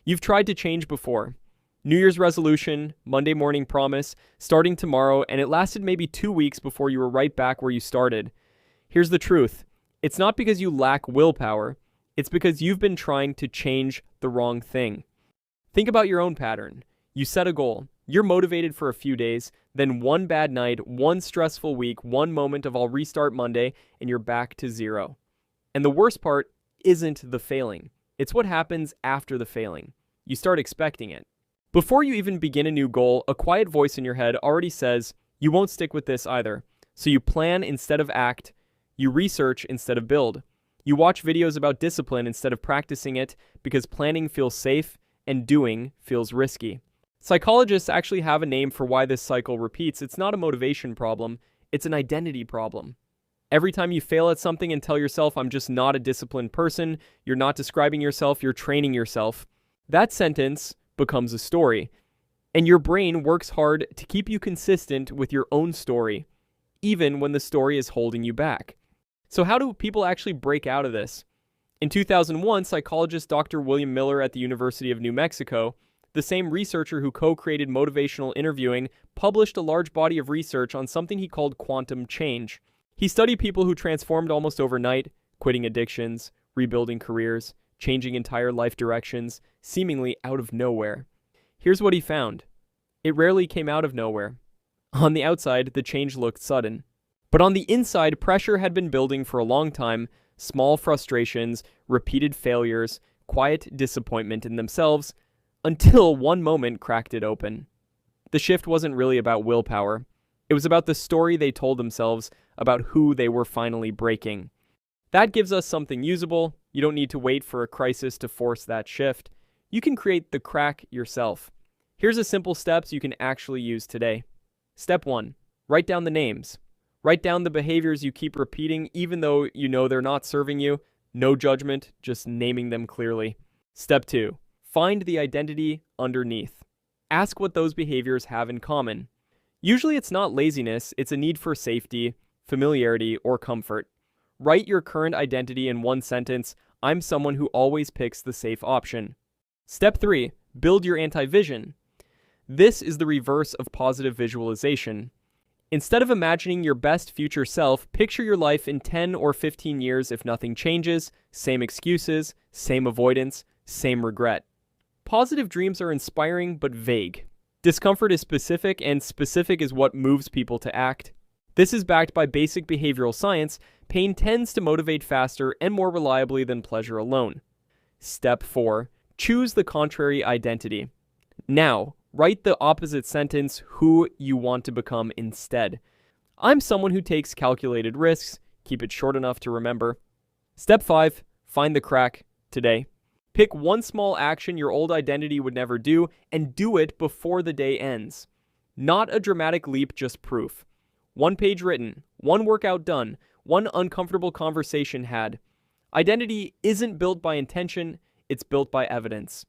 You've tried to change before. New Year's resolution, Monday morning promise, starting tomorrow, and it lasted maybe 2 weeks before you were right back where you started. Here's the truth. It's not because you lack willpower. It's because you've been trying to change the wrong thing. Think about your own pattern. You set a goal. You're motivated for a few days, then one bad night, one stressful week, one moment of I'll restart Monday, and you're back to zero. And the worst part isn't the failing. It's what happens after the failing. You start expecting it. Before you even begin a new goal, a quiet voice in your head already says, you won't stick with this either. So you plan instead of act. You research instead of build. You watch videos about discipline instead of practicing it because planning feels safe and doing feels risky. Psychologists actually have a name for why this cycle repeats. It's not a motivation problem, it's an identity problem. Every time you fail at something and tell yourself, I'm just not a disciplined person, you're not describing yourself, you're training yourself. That sentence becomes a story. And your brain works hard to keep you consistent with your own story, even when the story is holding you back. So how do people actually break out of this? In 2001, psychologist Dr. William Miller at the University of New Mexico, the same researcher who co-created motivational interviewing, published a large body of research on something he called quantum change. He studied people who transformed almost overnight, quitting addictions, rebuilding careers, changing entire life directions, seemingly out of nowhere. Here's what he found. It rarely came out of nowhere. On the outside, the change looked sudden. But on the inside, pressure had been building for a long time, small frustrations, repeated failures, quiet disappointment in themselves, until one moment cracked it open. The shift wasn't really about willpower. It was about the story they told themselves about who they were finally breaking. That gives us something usable. You don't need to wait for a crisis to force that shift. You can create the crack yourself. Here's a simple steps you can actually use today. Step 1. Write down the names. Write down the behaviors you keep repeating even though you know they're not serving you. No judgment, just naming them clearly. Step 2. Find the identity underneath. Ask what those behaviors have in common. Usually it's not laziness, it's a need for safety, familiarity, or comfort. Write your current identity in one sentence. I'm someone who always picks the safe option. Step 3. Build your anti-vision. This is the reverse of positive visualization. Instead of imagining your best future self, picture your life in 10 or 15 years if nothing changes, same excuses, same avoidance, same regret. Positive dreams are inspiring but vague. Discomfort is specific, and specific is what moves people to act. This is backed by basic behavioral science. Pain tends to motivate faster and more reliably than pleasure alone. Step 4. Choose the contrary identity. Now, write the opposite sentence, who you want to become instead. I'm someone who takes calculated risks. Keep it short enough to remember. Step 5. Find the crack today. Pick one small action your old identity would never do and do it before the day ends. Not a dramatic leap, just proof. 1 page written, 1 workout done, 1 uncomfortable conversation had. Identity isn't built by intention, it's built by evidence.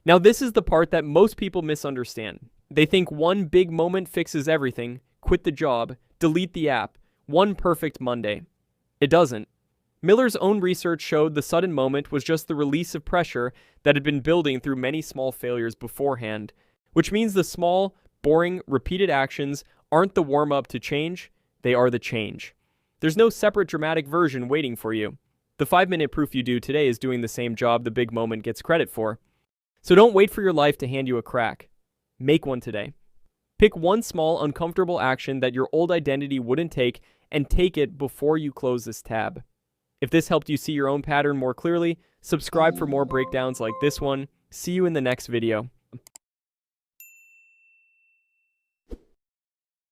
Now this is the part that most people misunderstand. They think one big moment fixes everything, quit the job, delete the app, one perfect Monday. It doesn't. Miller's own research showed the sudden moment was just the release of pressure that had been building through many small failures beforehand, which means the small, boring, repeated actions aren't the warm-up to change, they are the change. There's no separate dramatic version waiting for you. The 5-minute proof you do today is doing the same job the big moment gets credit for. So don't wait for your life to hand you a crack. Make one today. Pick one small, uncomfortable action that your old identity wouldn't take and take it before you close this tab. If this helped you see your own pattern more clearly, subscribe for more breakdowns like this one. See you in the next video.